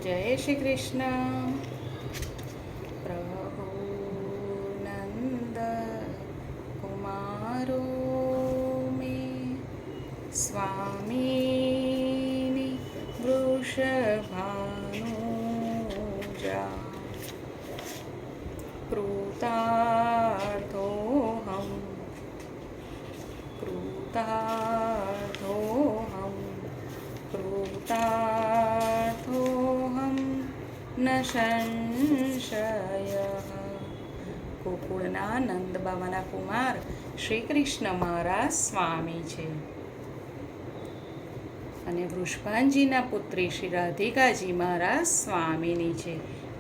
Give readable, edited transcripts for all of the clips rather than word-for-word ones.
जय श्री कृष्ण। प्रभु नंद कुमारो में स्वामी वृषभानुजा कृतार्थोऽहं कृतार्थोऽहं कृतार्थोऽहं न સંશયઃ। ગોકુળના નંદ બાબાના કુમાર શ્રી કૃષ્ણ મહારાજ સ્વામી છે અને વૃષભાનજીના પુત્રી શ્રી રાધિકાજી મહારાજ સ્વામીની છે।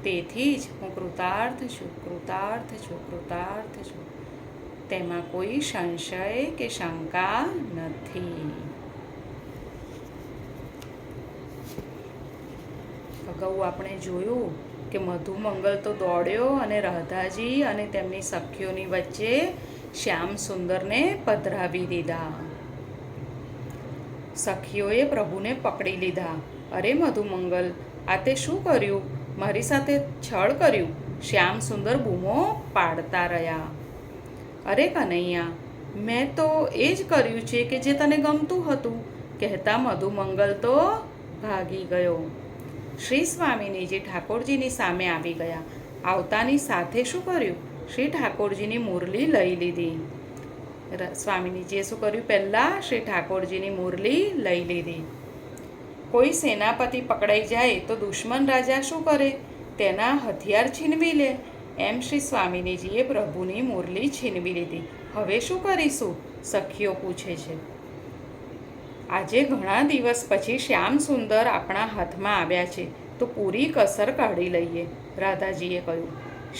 તેથી જ હું કૃતાર્થ છું, કૃતાર્થ છું, કૃતાર્થ છું, તેમાં કોઈ સંશય કે શંકા નથી। અગાઉ આપણે જોયું કે મધુમંગલ તો દોડ્યો અને રાધાજી અને તેમની સખીઓની વચ્ચે શ્યામ સુંદરને પધરાવી દીધા। સખીઓએ પ્રભુને પકડી લીધા। અરે મધુમંગલ, આ તે શું કર્યું? મારી સાથે છળ કર્યું? શ્યામ સુંદર બૂમો પાડતા રહ્યા। અરે કનૈયા, મેં તો એ જ કર્યું છે કે જે તને ગમતું હતું, કહેતા મધુમંગલ તો ભાગી ગયો। શ્રી સ્વામિનીજી ઠાકોરજીની સામે આવી ગયા। આવતાની સાથે શું કર્યું? શ્રી ઠાકોરજીની મુરલી લઈ લીધી। સ્વામિનીજીએ શું કર્યું? પહેલાં શ્રી ઠાકોરજીની મુરલી લઈ લીધી। કોઈ સેનાપતિ પકડાઈ જાય તો દુશ્મન રાજા શું કરે? તેના હથિયાર છીનવી લે। એમ શ્રી સ્વામિનીજીએ પ્રભુની મુરલી છીનવી લીધી। હવે શું કરીશું? સખીઓ પૂછે છે। આજે ઘણા દિવસ પછી શ્યામ સુંદર આપણા હાથમાં આવ્યા છે, તો પૂરી કસર કાઢી લઈએ, રાધાજીએ કહ્યું।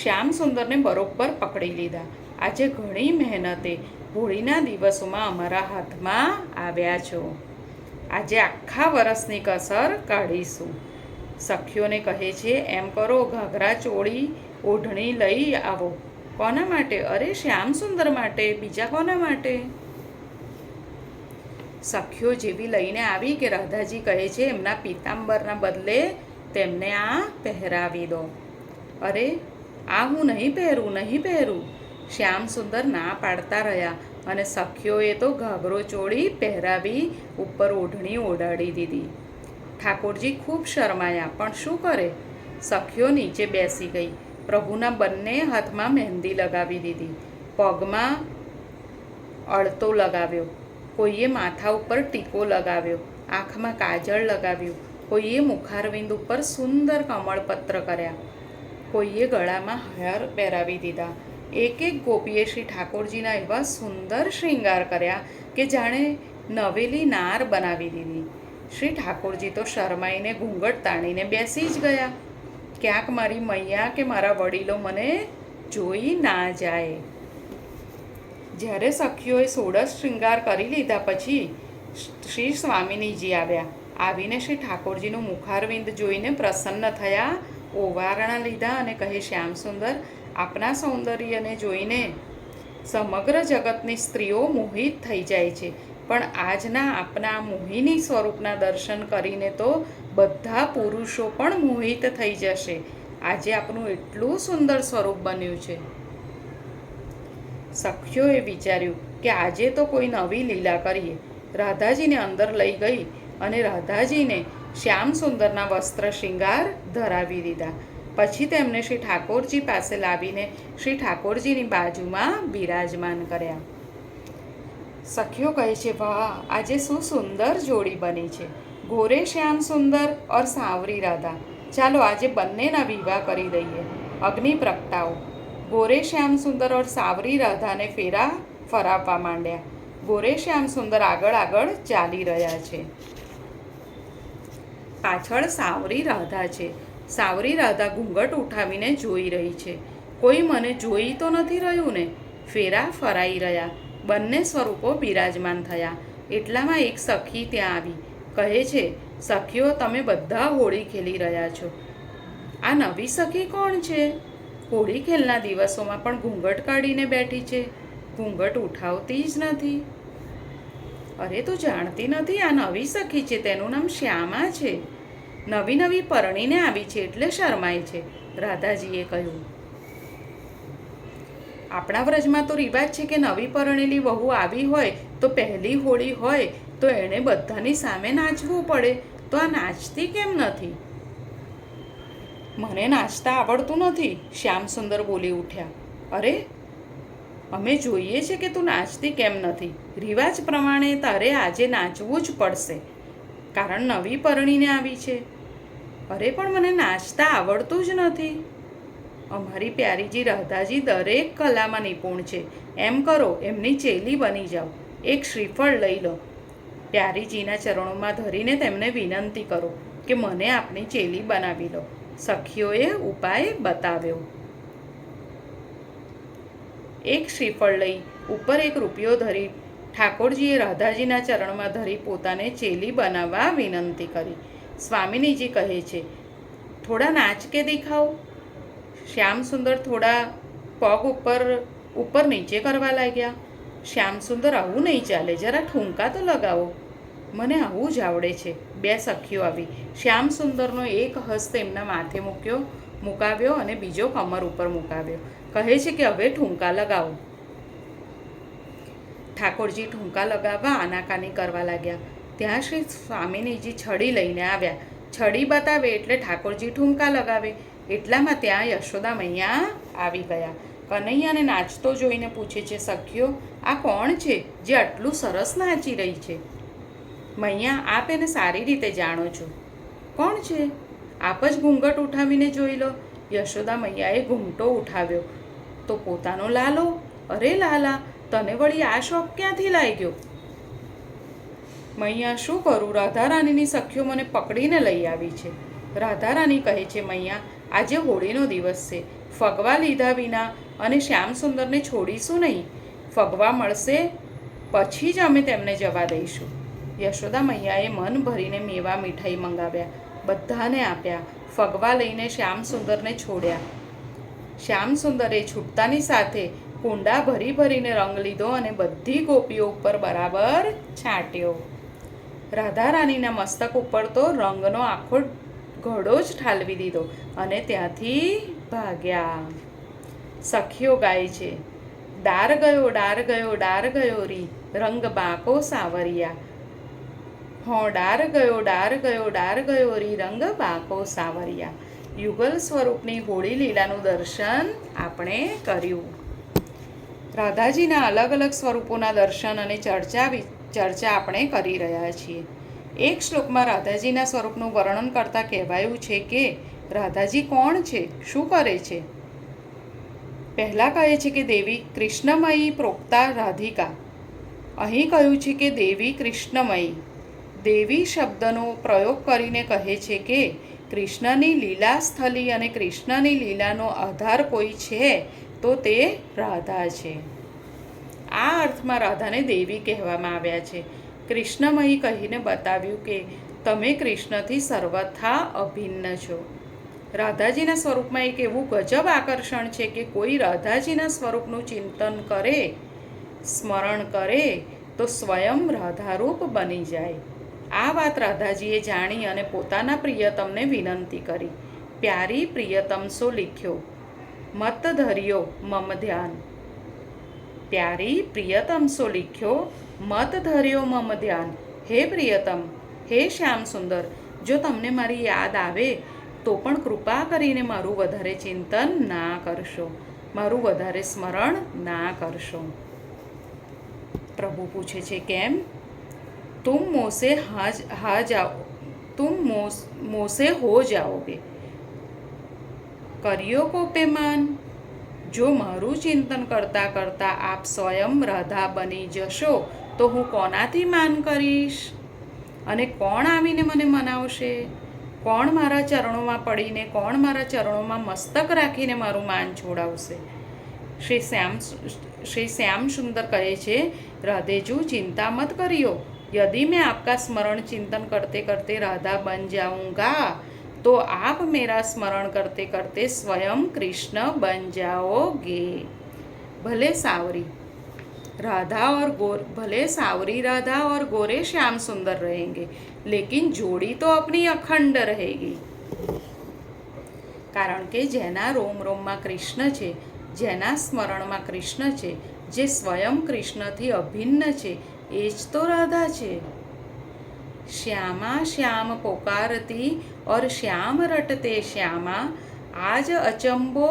શ્યામ સુંદરને બરોબર પકડી લીધા। આજે ઘણી મહેનતે હોળીના દિવસોમાં અમારા હાથમાં આવ્યા છો। આજે આખા વરસની કસર કાઢીશું। સખીઓને કહે છે, એમ કરો, ઘાઘરા ચોળી ઓઢણી લઈ આવો। કોના માટે? અરે શ્યામ સુંદર માટે, બીજા કોના માટે? સખીઓ જેવી લઈને આવી કે રાધાજી કહે છે, એમના પીતાંબરના બદલે તેમને આ પહેરાવી દો। અરે આ હું નહીં પહેરું, નહીં પહેરું, શ્યામ સુંદર ના પાડતા રહ્યા અને સખીઓએ તો ઘાઘરો ચોળી પહેરાવી ઉપર ઓઢણી ઓઢાડી દીધી। ઠાકોરજી ખૂબ શરમાયા, પણ શું કરે? સખીઓ નીચે બેસી ગઈ। પ્રભુના બંને હાથમાં મહેંદી લગાવી દીધી, પગમાં અળતો લગાવ્યો, કોઈએ માથા ઉપર ટીકો લગાવ્યો, આંખમાં કાજળ લગાવ્યું, કોઈએ મુખારવિંદ ઉપર સુંદર કમળપત્ર કર્યા, કોઈએ ગળામાં હાર પહેરાવી દીધા। એક એક ગોપીએ શ્રી ઠાકોરજીના એવા સુંદર શ્રૃંગાર કર્યા કે જાણે નવેલી નાર બનાવી દીધી। શ્રી ઠાકોરજી તો શરમાઈને ઘૂંઘટ તાણીને બેસી જ ગયા। ક્યાંક મારી મૈયા કે મારા વડીલો મને જોઈ ના જાય। જ્યારે સખીઓએ સોળસ શ્રૃંગાર કરી લીધા પછી શ્રી સ્વામિનીજી આવ્યા। આવીને શ્રી ઠાકોરજીનું મુખારવિંદ જોઈને પ્રસન્ન થયા, ઓવારણા લીધા અને કહે, શ્યામ સુંદર, આપના સૌંદર્યને જોઈને સમગ્ર જગતની સ્ત્રીઓ મોહિત થઈ જાય છે, પણ આજના આપના મોહિની સ્વરૂપના દર્શન કરીને તો બધા પુરુષો પણ મોહિત થઈ જશે। આજે આપનું એટલું સુંદર સ્વરૂપ બન્યું છે। સખીઓએ વિચાર્યું કે આજે તો કોઈ નવી લીલા કરીએ। રાધાજીને અંદર લઈ ગઈ અને રાધાજીને શ્યામ સુંદરના વસ્ત્ર શૃંગાર ધરાવી દીધા। પછી તેમને શ્રી ઠાકોરજી પાસે લાવીને શ્રી ઠાકોરજીની બાજુમાં બિરાજમાન કર્યા। સખીઓ કહે છે, વાહ, આજે શું સુંદર જોડી બની છે, ગોરે શ્યામ સુંદર ઓર સાંવરી રાધા। ચાલો આજે બંનેના વિવાહ કરી દઈએ, અગ્નિ પ્રગટાવો। ગોરે શ્યામ સુંદર ઓર સાંવરી રાધાને ફેરા ફરાવવા માંડ્યા। ગોરે શ્યામ સુંદર આગળ આગળ ચાલી રહ્યા છે, પાછળ સાંવરી રાધા છે। સાંવરી રાધા ઘૂંઘટ ઉઠાવીને જોઈ રહી છે, કોઈ મને જોઈ તો નથી રહ્યું ને? ફેરા ફરાઈ રહ્યા, બંને સ્વરૂપો બિરાજમાન થયા। એટલામાં એક સખી ત્યાં આવી, કહે છે, સખીઓ, તમે બધા હોળી ખેલી રહ્યા છો, આ નવી સખી કોણ છે? હોળી ખેલના દિવસોમાં પણ ઘૂંઘટ કાઢીને બેઠી છે, ઘૂંઘટ ઉઠાવતી જ નથી। અરે તું જાણતી નથી, આ નવી સખી છે, તેનું નામ શ્યામા છે। નવી નવી પરણીને આવી છે એટલે શરમાય છે, રાધાજીએ કહ્યું. આપણા વ્રજમાં તો રિવાજ છે કે નવી પરણેલી વહુ આવી હોય તો પહેલી હોળી હોય તો એણે બધાની સામે નાચવું પડે, તો આ નાચતી કેમ નથી? મને નાચતા આવડતું નથી, શ્યામસુંદર બોલી ઉઠ્યા. અરે, અમે જોઈએ છે કે તું નાચતી કેમ નથી. રિવાજ પ્રમાણે તારે આજે નાચવું જ પડશે, કારણ નવી પરણીને આવી છે. અરે પણ મને નાચતા આવડતું જ નથી. અમારી પ્યારીજી રાધાજી દરેક કલામાં નિપુણ છે. એમ કરો, એમની ચેલી બની જાઓ. એક શ્રીફળ લઈ લો. પ્યારીજીના ચરણોમાં ધરીને તેમને વિનંતી કરો કે મને આપની ચેલી બનાવી લો. સખીઓએ ઉપાય બતાવ્યો. એક શ્રીફળ લઈ ઉપર એક રૂપિયો ધરી ઠાકોરજીએ રાધાજીના ચરણમાં ધરી પોતાને ચેલી બનાવવા વિનંતી કરી. સ્વામિનીજી કહે છે, થોડા નાચ કે દિખાઓ. શ્યામસુંદર થોડા પગ ઉપર નીચે કરવા લાગ્યા. શ્યામસુંદર, આવું નહીં ચાલે, જરા ઠુમકા તો લગાવો. મને આવું જ આવડે છે. બે સખીઓ આવી. શ્યામસુંદરનો એક હસ્ત એમના માથે મુકાવ્યો અને બીજો કમર ઉપર મુકાવ્યો. કહે છે કે હવે ઠુમકા લગાવો. ઠાકોરજી ઠુમકા લગાવવા આનાકાની કરવા લાગ્યા. ત્યાં શ્રી સ્વામિનીજી છડી લઈને આવ્યા. છડી બતાવે એટલે ઠાકોરજી ઠુમકા લગાવે. એટલામાં ત્યાં યશોદા મૈયા આવી ગયા. કનૈયાને નાચતો જોઈને પૂછે છે, સખીઓ, આ કોણ છે જે આટલું સરસ નાચી રહી છે? મૈયા, આપ એને સારી રીતે જાણો છો. કોણ છે? આપ જ ઘૂંઘટ ઉઠાવીને જોઈ લો. યશોદા મૈયાએ ઘૂંઘટો ઉઠાવ્યો તો પોતાનો લાલો. અરે લાલા, તને વળી આ શોખ ક્યાંથી લાગ્યો? મૈયા, શું કરું, રાધારાણીની સખીઓ મને પકડીને લઈ આવી છે. રાધારાણી કહે છે, મૈયા, આજે હોળીનો દિવસ છે. ફગવા લીધા વિના અને શ્યામસુંદરને છોડીશું નહીં. ફગવા મળશે પછી જ અમે તેમને જવા દઈશું. યશોદા મૈયાએ મન ભરીને મેવા મીઠાઈ મંગાવ્યા. બધાને આપ્યા. ફગવા લઈને શ્યામસુંદરને છોડ્યા. શ્યામસુંદરે છૂટતાની સાથે કુંડા ભરી ભરીને રંગ લીધો અને બધી ગોપીઓ ઉપર બરાબર છાંટ્યો. રાધારાણીના મસ્તક ઉપર તો રંગનો આખો ઘડો જ ઠાલવી દીધો અને ત્યાંથી ભાગ્યા. સખીઓ ગાય છે, ડાર ગયો ડાર ગયો ડાર ગયો રી, રંગ બાકો સાવરિયા. ડાર ગયો ડાર ગયો ડાર ગયો રી, રંગ બાકો સાવરિયા. યુગલ સ્વરૂપની હોળી લીલાનું દર્શન આપણે કર્યું. રાધાજીના અલગ અલગ સ્વરૂપોના દર્શન અને ચર્ચા આપણે કરી રહ્યા છીએ. એક શ્લોકમાં રાધાજીના સ્વરૂપનું વર્ણન કરતાં કહેવાયું છે કે રાધાજી કોણ છે, શું કરે છે. પહેલાં કહે છે કે દેવી કૃષ્ણમયી પ્રોક્તા રાધિકા. અહીં કહ્યું છે કે દેવી કૃષ્ણમયી. દેવી શબ્દનો પ્રયોગ કરીને કહે છે કે કૃષ્ણની લીલા સ્થલી અને કૃષ્ણની લીલાનો આધાર કોઈ છે તો તે રાધા છે. આ અર્થમાં રાધાને દેવી કહેવામાં આવ્યા છે. કૃષ્ણમયી કહીને બતાવ્યું કે તમે કૃષ્ણથી સર્વથા અભિન્ન છો. રાધાજીના સ્વરૂપમાં એક એવું ગજબ આકર્ષણ છે કે કોઈ રાધાજીના સ્વરૂપનું ચિંતન કરે, સ્મરણ કરે તો સ્વયં રાધારૂપ બની જાય. આ વાત રાધાજીએ જાણી અને પોતાના પ્રિયતમને વિનંતી કરી. પ્યારી પ્રિયતમ સો લીખ્યો, મત ધર્યો મમ ધ્યાન. પ્યારી પ્રિયતમ સો લીખ્યો, મત ધર્યો મમ ધ્યાન. હે પ્રિયતમ, હે શ્યામ સુંદર, જો તમને મારી યાદ આવે તો પણ કૃપા કરીને મારું વધારે ચિંતન ના કરશો, મારું વધારે સ્મરણ ના કરશો. પ્રભુ પૂછે છે કેમ? તુમ મોસે હો જાઓગે, કર્યો કો પેમાન. જો મારું ચિંતન કરતાં કરતાં આપ સ્વયં રાધા બની જશો તો હું કોનાથી માન કરીશ? અને કોણ આવીને મને મનાવશે? કોણ મારા ચરણોમાં પડીને, કોણ મારા ચરણોમાં મસ્તક રાખીને મારું માન છોડાવશે? श्री श्याम सुंदर कहे छे, राधेजू चिंता मत करियो, यदि मैं आपका स्मरण चिंतन करते करते राधा बन जाऊंगा तो आप मेरा स्मरण करते करते स्वयं कृष्ण बन जाओगे. भले सावरी, राधा और गोर भले सावरी राधा और गोरे श्याम सुंदर रहेंगे, लेकिन जोड़ी तो अपनी अखंड रहेगी. કારણ કે જેના રોમ રોમમાં કૃષ્ણ છે, જેના સ્મરણમાં કૃષ્ણ છે, જે સ્વયં કૃષ્ણથી અભિન્ન છે, એ જ તો રાધા છે. શ્યામા શ્યામ પોકારતી ઓર શ્યામ રટતે શ્યામા, આજ અચંબો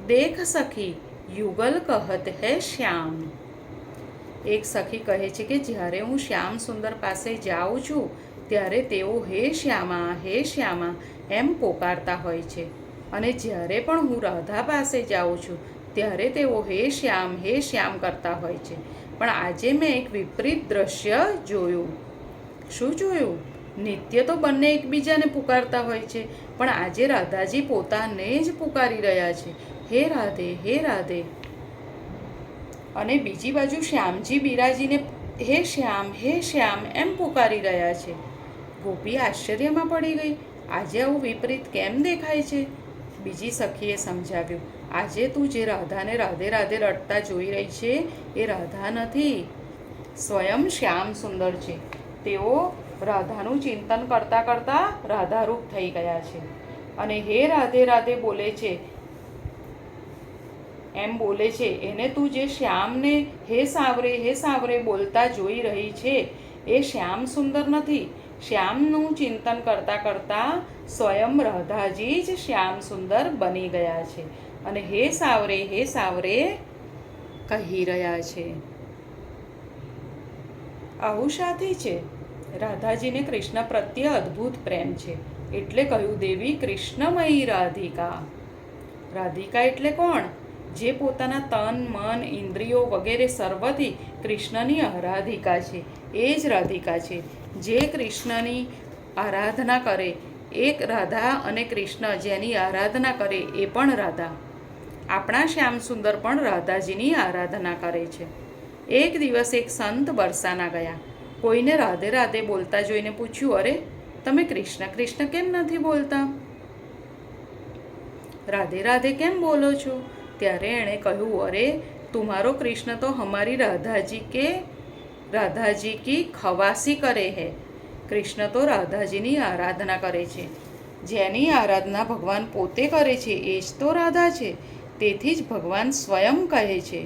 દેખ સખી યુગલ કહત હૈ શ્યામ. એક સખી કહે છે કે જ્યારે હું શ્યામ સુંદર પાસે જાઉં છું ત્યારે તેઓ હે શ્યામા એમ પોકારતા હોય છે, અને જ્યારે પણ હું રાધા પાસે જાઉં છું ત્યારે તેઓ હે શ્યામ કરતા હોય છે. પણ આજે મેં એક વિપરીત દ્રશ્ય જોયું. શું જોયું? નિત્ય તો બંને એકબીજાને પુકારતા હોય છે, પણ આજે રાધાજી પોતાને જ પુકારી રહ્યા છે, હે રાધે હે રાધે. અને બીજી બાજુ શ્યામજી બિરાજીને હે શ્યામ એમ પુકારી રહ્યા છે. ગોપી આશ્ચર્યમાં પડી ગઈ. આજે આવું વિપરીત કેમ દેખાય છે? બીજી સખીએ સમજાવ્યું, આજે તું જે રાધાને રાધે રાધે રડતા જોઈ રહી છે એ રાધા નથી, સ્વયં શ્યામ સુંદર છે. તેઓ રાધાનું ચિંતન કરતાં કરતાં રાધારૂપ થઈ ગયા છે અને હે રાધે રાધે બોલે છે, એમ બોલે છે. એને તું જે શ્યામને હે સાવરે બોલતા જોઈ રહી છે એ શ્યામ સુંદર નથી. શ્યામનું ચિંતન કરતાં કરતાં સ્વયં રાધાજી જ શ્યામ સુંદર બની ગયા છે અને હે સાવરે કહી રહ્યા છે. આવું શાથી છે? રાધાજીને કૃષ્ણ પ્રત્યે અદ્ભુત પ્રેમ છે, એટલે કહ્યું દેવી કૃષ્ણમયી રાધિકા. રાધિકા એટલે કોણ? જે પોતાના તન મન ઇન્દ્રિયો વગેરે સર્વથી કૃષ્ણની આરાધિકા છે, એ જ રાધિકા છે. જે કૃષ્ણની આરાધના કરે એક રાધા, અને કૃષ્ણ જેની આરાધના કરે એ પણ રાધા. આપણા શ્યામ સુંદર પણ રાધાજીની આરાધના કરે છે. એક દિવસ એક સંત બરસાના ગયા. કોઈને રાધે રાધે બોલતા જોઈને પૂછ્યું, અરે તમે કૃષ્ણ કેમ નથી બોલતા? રાધે રાધે કેમ બોલો છો? ત્યારે એણે કહ્યું, અરે તુમ્હારો કૃષ્ણ તો હમારી રાધાજી કી ખવાસી કરે હૈ. કૃષ્ણ તો રાધાજીની આરાધના કરે છે. જેની આરાધના ભગવાન પોતે કરે છે એ જ તો રાધા છે. તેથી જ ભગવાન સ્વયં કહે છે,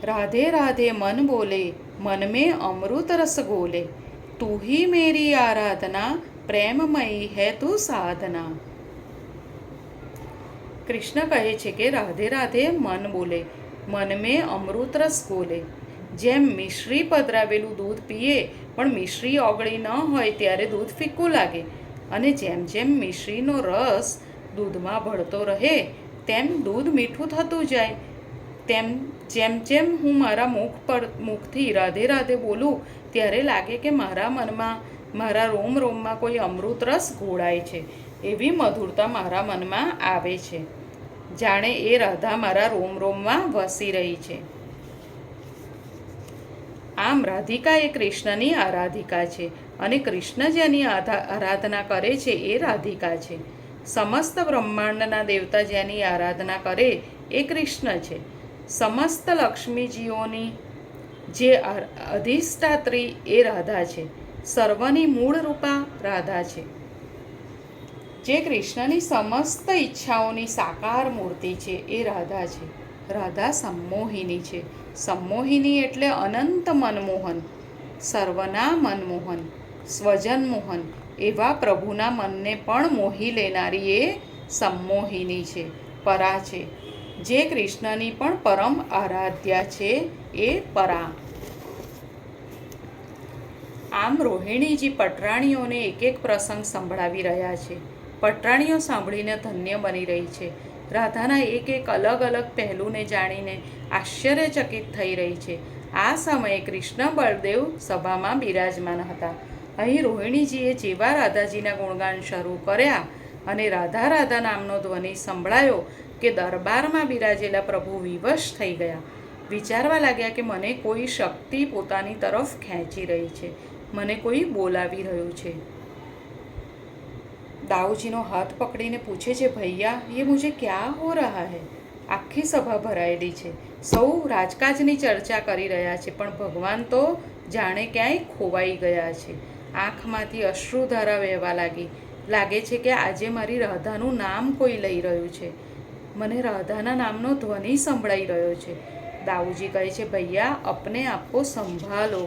રાધે રાધે મન બોલે, મન મેં અમૃત રસ ઘોલે, તું ही मेरी आराधना, પ્રેમમયી હૈ તું સાધના. કૃષ્ણ કહે છે કે રાધે રાધે મન બોલે, મન મેં અમૃત રસ ઘોલે. જેમ મિશ્રી પધરાવેલું દૂધ પીએ પણ મિશ્રી ઓગળી ન હોય ત્યારે દૂધ ફીક્કું લાગે, અને જેમ જેમ મિશ્રીનો રસ દૂધમાં ભળતો રહે તેમ દૂધ મીઠું થતું જાય. જેમ હું મારા મુખથી રાધે રાધે બોલું ત્યારે લાગે કે મારા મનમાં, મારા રોમમાં કોઈ અમૃત રસ ઘોળાય છે. એવી મધુરતા મારા મનમાં આવે છે, જાણે એ રાધા મારા રોમમાં વસી રહી છે. આમ રાધિકા એ કૃષ્ણની આરાધિકા છે, અને કૃષ્ણ જેની આરાધના કરે છે એ રાધિકા છે. સમસ્ત બ્રહ્માંડના દેવતા જેની આરાધના કરે એ કૃષ્ણ છે. સમસ્ત લક્ષ્મીજીઓની જે અધિષ્ઠાત્રી એ રાધા છે. સર્વની મૂળ રૂપા રાધા છે. જે કૃષ્ણની સમસ્ત ઈચ્છાઓની સાકાર મૂર્તિ છે એ રાધા છે. રાધા સંમોહિની છે. સંમોહિની એટલે અનંત મનમોહન, સર્વના મનમોહન, સ્વજનમોહન એવા પ્રભુના મનને પણ મોહી લેનારી એ સંમોહિની છે, પરા છે. જે કૃષ્ણની પણ પરમ આરાધ્યા છે એ પરા. આમ રોહિણીજી પટરાણીઓને એક એક પ્રસંગ સંભળાવી રહ્યા છે. પટરાણીઓ સાંભળીને ધન્ય બની રહી છે. રાધાના એક એક અલગ અલગ પહેલુંને જાણીને આશ્ચર્યચકિત થઈ રહી છે. આ સમયે કૃષ્ણ બળદેવ સભામાં બિરાજમાન હતા. અહીં રોહિણીજીએ જેવા રાધાજીના ગુણગાન શરૂ કર્યા અને રાધા રાધા નામનો ધ્વનિ સંભળાયો કે દરબારમાં બિરાજેલા પ્રભુ વિવશ થઈ ગયા. વિચારવા લાગ્યા કે મને કોઈ શક્તિ પોતાની તરફ ખેંચી રહી છે, મને કોઈ બોલાવી રહ્યું છે. દાઉજીનો હાથ પકડીને પૂછે છે, ભૈયા ये मुझे क्या हो रहा है? આખી સભા ભરાયેલી છે. સૌ રાજકાજની ચર્ચા કરી રહ્યા છે, પણ ભગવાન તો જાણે ક્યાંય ખોવાઈ ગયા છે. આંખમાંથી અશ્રુધારા વહેવા લાગે છે કે આજે મારી રાધાનું નામ કોઈ લઈ રહ્યું છે. મને રાધાના નામનો ધ્વનિ સંભળાઈ રહ્યો છે. દાઉજી કહે છે, ભૈયા અપને આપકો સંભાલો.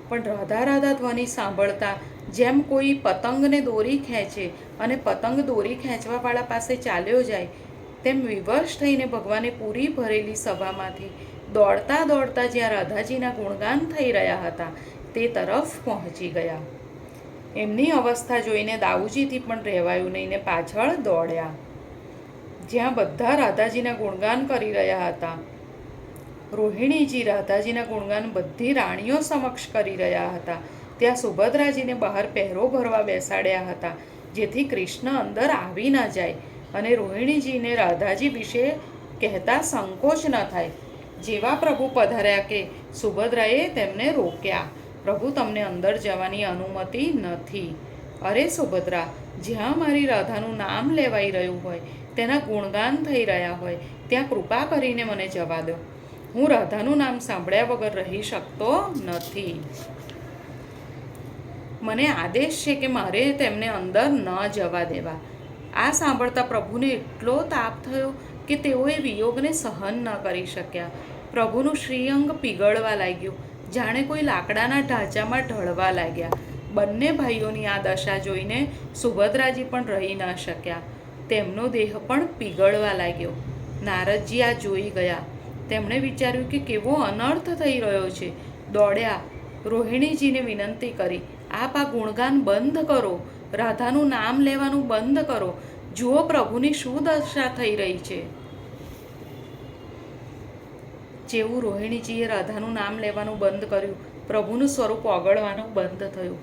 પણ રાધા રાધા ધ્વનિ સાંભળતા જેમ કોઈ પતંગને દોરી ખેંચે અને પતંગ દોરી ખેંચવાવાળા પાસે ચાલ્યો જાય, તેમ વિવશ થઈને ભગવાને પૂરી ભરેલી સભામાંથી દોડતા દોડતા જ્યાં રાધાજીના ગુણગાન થઈ રહ્યા હતા તે તરફ પહોંચી ગયા. એમની અવસ્થા જોઈને દાઉજીથી પણ રહેવાયું નહીં ને પાછળ દોડ્યા. જ્યાં બધા રાધાજીના ગુણગાન કરી રહ્યા હતા, રોહિણીજી રાધાજીના ગુણગાન બધી રાણીઓ સમક્ષ કરી રહ્યા હતા, ત્યાં સુભદ્રાજીને બહાર પહેરો ભરવા બેસાડ્યા હતા, જેથી કૃષ્ણ અંદર આવી ન જાય અને રોહિણીજીને રાધાજી વિશે કહેતા સંકોચ ન થાય. જેવા પ્રભુ પધાર્યા કે સુભદ્રાએ તેમને રોક્યા. પ્રભુ, તમને અંદર જવાની અનુમતિ નથી. અરે સુભદ્રા, જ્યાં મારી રાધાનું નામ લેવાઈ રહ્યું હોય, તેના ગુણગાન થઈ રહ્યા હોય, ત્યાં કૃપા કરીને મને જવા દો. હું રાધાનું નામ સાંભળ્યા વગર રહી શકતો નથી. મને આદેશ છે કે મારે તેમને અંદર ન જવા દેવા. આ સાંભળતા પ્રભુને એટલો તાપ થયો કે તેઓએ વિયોગને સહન ન કરી શક્યા. પ્રભુનું શ્રીઅંગ પીગળવા લાગ્યું, જાણે કોઈ લાકડાના ઢાંચામાં ઢળવા લાગ્યા. બંને ભાઈઓની આ દશા જોઈને સુભદ્રાજી પણ રહી ન શક્યા. તેમનો દેહ પણ પીગળવા લાગ્યો. નારદજી આ જોઈ ગયા. તેમણે વિચાર્યું કે કેવો અનર્થ થઈ રહ્યો છે. દોડ્યા, રોહિણીજીને વિનંતી કરી, આપ આ ગુણગાન બંધ કરો, રાધાનું નામ લેવાનું બંધ કરો. જુઓ પ્રભુની શું દશા થઈ રહી છે. જેવું રોહિણીજીએ રાધાનું નામ લેવાનું બંધ કર્યું, પ્રભુનું સ્વરૂપ ઓગળવાનું બંધ થયું.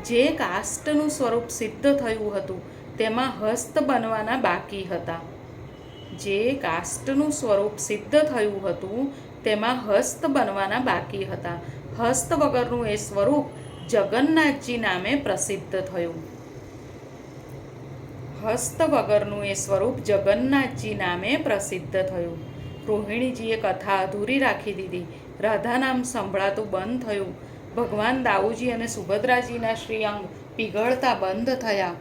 જે કાષ્ટનું સ્વરૂપ સિદ્ધ થયું હતું તેમાં હસ્ત બનવાના બાકી હતા. જે કાષ્ટનું સ્વરૂપ સિદ્ધ થયું હતું તેમાં હસ્ત બનવાના બાકી હતા. હસ્ત વગરનું એ સ્વરૂપ જગન્નાથજી નામે પ્રસિદ્ધ થયું. હસ્ત વગરનું એ સ્વરૂપ જગન્નાથજી નામે પ્રસિદ્ધ થયું. રોહિણીજીએ કથા અધૂરી રાખી દીધી. રાધા નામ સંભળાતું બંધ થયું. ભગવાન દાઉજી અને સુભદ્રાજીના શ્રીઅંગ પીગળતા બંધ થયા.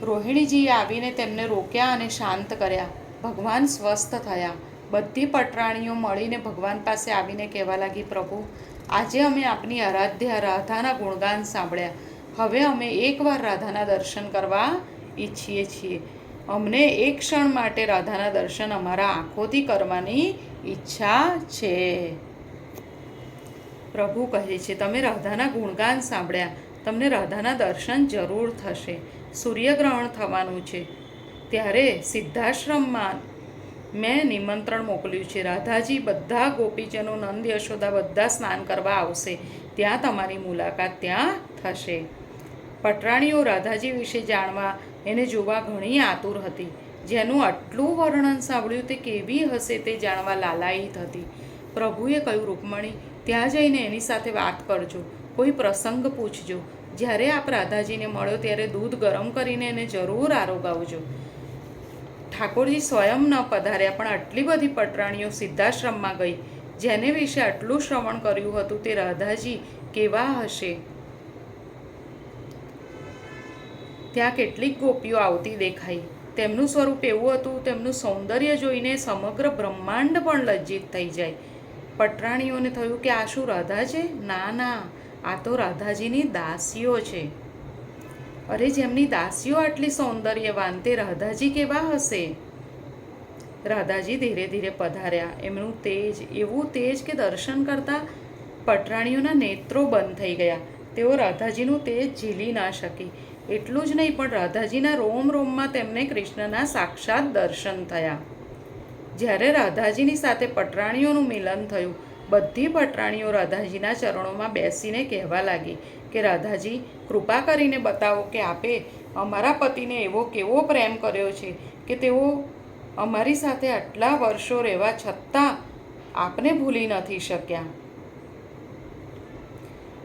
રોહિણીજીએ આવીને તેમને રોક્યા અને શાંત કર્યા. ભગવાન સ્વસ્થ થયા. બધી પટરાણીઓ મળીને ભગવાન પાસે આવીને કહેવા લાગી, પ્રભુ, આજે અમે આપની આરાધ્ય રાધાના ગુણગાન સાંભળ્યા. હવે અમે એકવાર રાધાના દર્શન કરવા ઈચ્છીએ છીએ. અમને એક ક્ષણ માટે રાધાના દર્શન અમારા આંખોથી કરવાની ઈચ્છા છે. પ્રભુ કહે છે, તમે રાધાના ગુણગાન સાંભળ્યા, તમને રાધાના દર્શન જરૂર થશે. સૂર્યગ્રહણ થવાનું છે, ત્યારે સિદ્ધાશ્રમમાં મેં નિમંત્રણ મોકલ્યું છે. રાધાજી, બધા ગોપીજનો, નંદ, યશોદા બધા સ્નાન કરવા આવશે. ત્યાં તમારી મુલાકાત ત્યાં થશે. પટરાણીઓ રાધાજી વિશે જાણવા, એને જોવા ઘણી આતુર હતી. જેનું આટલું વર્ણન સાંભળ્યું તે કેવી હશે તે જાણવા લાલાયિત હતી. પ્રભુએ કહ્યું, રૂકમણી, ત્યાં જઈને એની સાથે વાત કરજો, કોઈ પ્રસંગ પૂછજો. જ્યારે આપ રાધાજીને મળ્યો ત્યારે દૂધ ગરમ કરીને એને જરૂર આરોગાવજો. ઠાકોરજી સ્વયં ન પધાર્યા, પણ આટલી બધી પટરાણીઓ સિદ્ધાશ્રમમાં ગઈ. જેને વિશે આટલું શ્રવણ કર્યું હતું તે રાધાજી કેવા હશે. ત્યાં કેટલીક ગોપીઓ આવતી દેખાઈ. તેમનું સ્વરૂપ એવું હતું, તેમનું સૌંદર્ય જોઈને સમગ્ર બ્રહ્માંડ પણ લજ્જિત થઈ જાય. પટરાણીઓને થયું કે આ શું રાધા છે? ના ના, આ તો રાધાજીની દાસીઓ છે. અરે, જેમની દાસીઓ આટલી સૌંદર્યવાન, તે રાધાજી કેવા હશે? રાધાજી ધીરે ધીરે પધાર્યા. એમનું તેજ એવું તેજ કે દર્શન કરતા પટરાણીઓના નેત્રો બંધ થઈ ગયા. તેઓ રાધાજીનું તેજ ઝીલી ના શકી. એટલું જ નહીં, પણ રાધાજીના રોમ રોમમાં તેમને કૃષ્ણના સાક્ષાત દર્શન થયા. જ્યારે રાધાજીની સાથે પટરાણીઓનું મિલન થયું, બધી પટરાણીઓ રાધાજીના ચરણોમાં બેસીને કહેવા લાગી કે રાધાજી, કૃપા કરીને બતાવો કે આપે અમારા પતિને એવો કેવો પ્રેમ કર્યો છે કે તેઓ અમારી સાથે આટલા વર્ષો રહેવા છતાં આપને ભૂલી નથી શક્યા.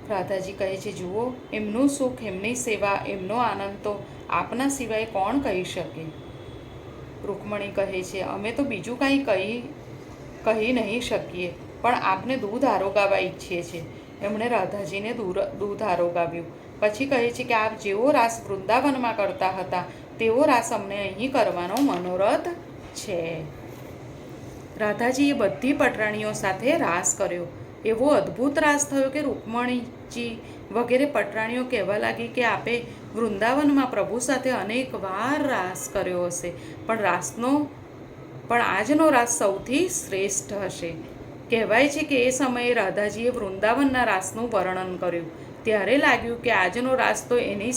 રાધાજી કહે છે, જુઓ, એમનું સુખ, એમની સેવા, એમનો આનંદ તો આપના સિવાય કોણ કહી શકે? રૂકમણી કહે છે, અમે તો બીજું કાંઈ કહી નહીં શકીએ, પણ આપને દૂધ આરોગાવા ઈચ્છીએ છીએ. એમણે રાધાજીને દૂધ આરોગાવ્યું. પછી કહે છે કે આપ જેવો રાસ વૃંદાવનમાં કરતા હતા તેવો રાસ અમને અહીં કરવાનો મનોરથ છે. રાધાજીએ બધી પટરાણીઓ સાથે રાસ કર્યો. એવો અદ્ભુત રાસ થયો કે રૂકમણીજી વગેરે પટરાણીઓ કહેવા લાગી કે આપે વૃંદાવનમાં પ્રભુ સાથે અનેક વાર રાસ કર્યો હશે, પણ આજનો રાસ સૌથી શ્રેષ્ઠ હશે. કહેવાય છે કે એ સમયે રાધાજીએ વૃંદાવનના રાસનું વર્ણન કર્યું. ત્યારે લાગ્યું કે આજનો રાસ તો એની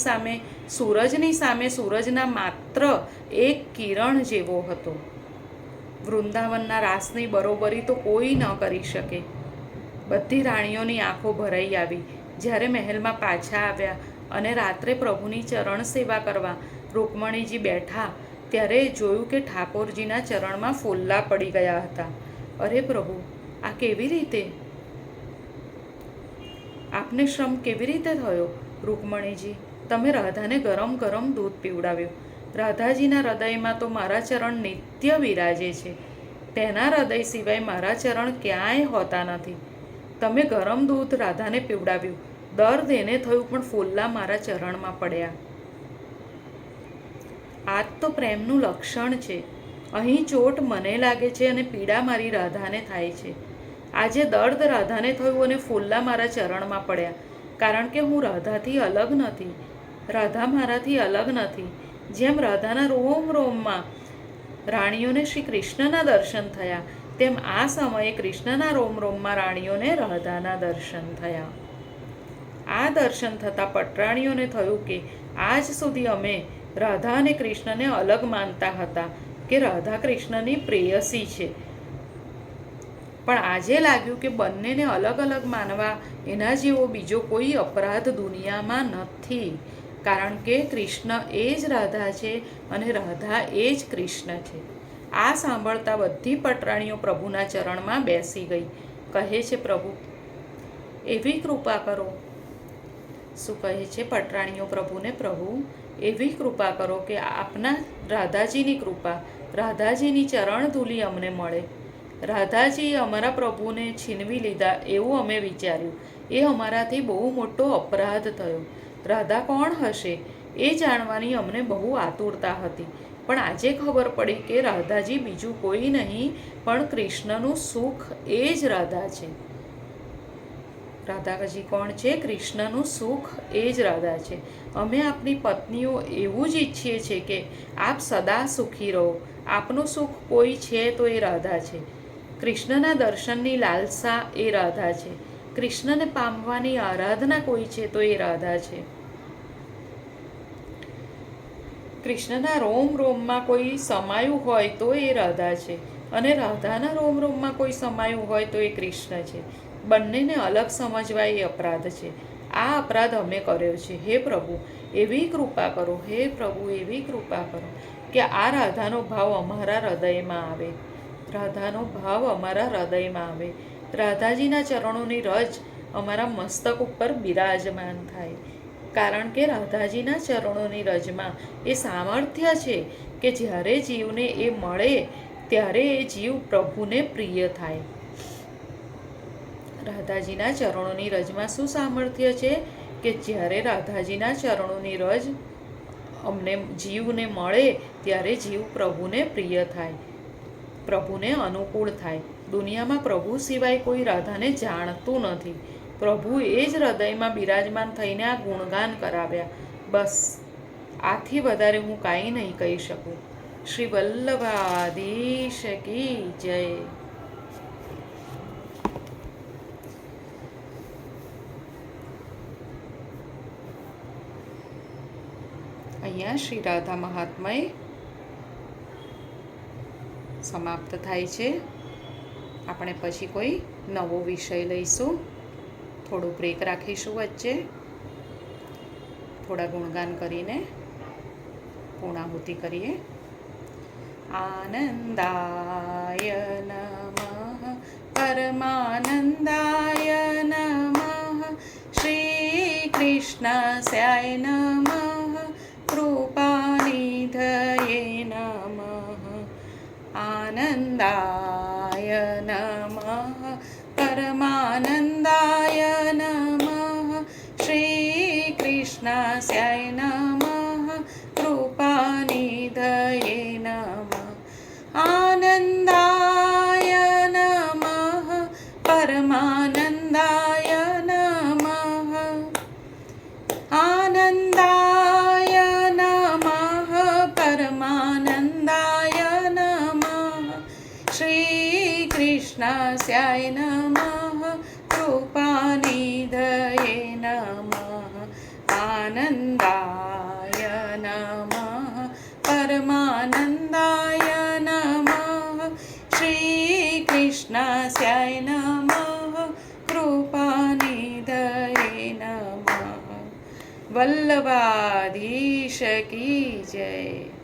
સામે સૂરજના માત્ર એક કિરણ જેવો હતો. વૃંદાવનના રાસની બરોબરી તો કોઈ ન કરી શકે. બધી રાણીઓની આંખો ભરાઈ આવી. જ્યારે મહેલમાં પાછા આવ્યા અને રાત્રે પ્રભુની ચરણ સેવા કરવા રૂકમણીજી બેઠા ત્યારે જોયું કે ઠાકોરજીના ચરણમાં ફોલ્લા પડી ગયા હતા. અરે પ્રભુ, આ કેવી રીતે? આપને શ્રમ કેવી રીતે થયો? રૂકમણીજી, તમે રાધાને ગરમ ગરમ દૂધ પીવડાવ્યું. રાધાજીના હૃદયમાં તો મારા ચરણ નિત્ય બિરાજે છે. તેના હૃદય સિવાય મારા ચરણ ક્યાંય હોતા નથી. તમે ગરમ દૂધ રાધાને પીવડાવ્યું. દર્દ એને થયું, પણ ફોલ્લા મારા ચરણમાં પડ્યા. આ તો પ્રેમનું લક્ષણ છે. અહીં ચોટ મને લાગે છે અને પીડા મારી રાધાને થાય છે. આજે દર્દ રાધાને થયું અને ફોલ્લા મારા ચરણમાં પડ્યા, કારણ કે હું રાધાથી અલગ નથી. રાધા મારાથી અલગ નથી. જેમ રાધાના રોમ રોમમાં રાણીઓને શ્રી કૃષ્ણના દર્શન થયા, તેમ આ સમયે કૃષ્ણના રોમ રોમમાં રાણીઓને રાધાના દર્શન થયા. આ દર્શન થતાં પટરાણીઓને થયું કે આજ સુધી અમે રાધા અને કૃષ્ણને અલગ માનતા હતા કે રાધા કૃષ્ણની પ્રેયસી છે, પણ આજે લાગ્યું કે બંનેને અલગ અલગ માનવા એના જેવો બીજો કોઈ અપરાધ દુનિયામાં નથી, કારણ કે કૃષ્ણ એ જ રાધા છે અને રાધા એ જ કૃષ્ણ છે. આ સાંભળતા બધી પટરાણીઓ પ્રભુના ચરણમાં બેસી ગઈ. કહે છે, પ્રભુ એવી કૃપા કરો. શું કહે છે પટરાણીઓ પ્રભુને? પ્રભુ એવી કૃપા કરો કે આપના રાધાજીની કૃપા, રાધાજીની ચરણ ધૂલી અમને મળે. રાધાજીએ અમારા પ્રભુને છીનવી લીધા એવું અમે વિચાર્યું. એ અમારાથી બહુ મોટો અપરાધ થયો. રાધા કોણ હશે એ જાણવાની અમને બહુ આતુરતા હતી, પણ આજે ખબર પડી કે રાધાજી બીજું કોઈ નહીં પણ કૃષ્ણનું સુખ એ જ રાધા છે. રાધાજી કોણ છે? કૃષ્ણનું સુખ એ જ રાધા છે. અમે આપની પત્નીઓ એવું જ ઈચ્છીએ છીએ કે આપ સદા સુખી રહો. આપનું સુખ કોઈ છે તો એ રાધા છે. કૃષ્ણના દર્શનની લાલસા એ રાધા છે. કૃષ્ણને પામવાની આરાધના કોઈ છે તો એ રાધા છે. કૃષ્ણના રોમ રોમમાં કોઈ સમાયું હોય તો એ રાધા છે, અને રાધાના રોમ રોમમાં કોઈ સમાયું હોય તો એ કૃષ્ણ છે. બંનેને અલગ સમજવા એ અપરાધ છે. આ અપરાધ અમે કર્યો છે. હે પ્રભુ એવી કૃપા કરો. હે પ્રભુ એવી કૃપા કરો કે આ રાધાનો ભાવ અમારા હૃદયમાં આવે. રાધાનો ભાવ અમારા હૃદયમાં આવે. રાધાજીના ચરણોની રજ અમારા મસ્તક ઉપર બિરાજમાન થાય, કારણ કે રાધાજીના ચરણોની રજમાં એ સામર્થ્ય છે કે જ્યારે જીવને એ મળે ત્યારે એ જીવ પ્રભુને પ્રિય થાય. રાધાજીના ચરણોની રજમાં શું સામર્થ્ય છે કે જ્યારે રાધાજીના ચરણોની રજ અમને જીવને મળે ત્યારે જીવ પ્રભુને પ્રિય થાય, પ્રભુને અનુકૂળ થાય. દુનિયામાં પ્રભુ સિવાય કોઈ રાધાને જાણતું નથી. પ્રભુ એ જ હૃદયમાં બિરાજમાન થઈને આ ગુણગાન કરાવ્યા. બસ આથી વધારે હું કાંઈ નહીં કહી શકું. શ્રી વલ્લભાધીશ કી જય. અહીંયા શ્રી રાધા મહાત્મય સમાપ્ત થાય છે. આપણે પછી કોઈ નવો વિષય લઈશું. થોડું બ્રેક રાખીશું વચ્ચે, થોડા ગુણગાન કરીને પૂર્ણાહુતિ કરીએ. આનંદાય નમઃ, પરમાનંદાય નમઃ, શ્રી કૃષ્ણાસ્યાય નમઃ, કૃપા આનંદાય નમઃ પરમાનંદાય નમઃ શ્રી કૃષ્ણાસ્યાય નમઃ કૃપાનિધયે નમઃ આનંદાય નમઃ પરમાનંદાય નમઃ આનંદાય નમઃ પરમાનંદાય નમઃ શ્રી કૃષ્ણાસ્યાય નમઃ કૃપાનિધયે નમઃ આનંદાય નમઃ પરમાનંદાય નમઃ શ્રી કૃષ્ણાસ્યાય નમઃ કૃપાનિધયે નમઃ વલ્લભાધીશ કી જય.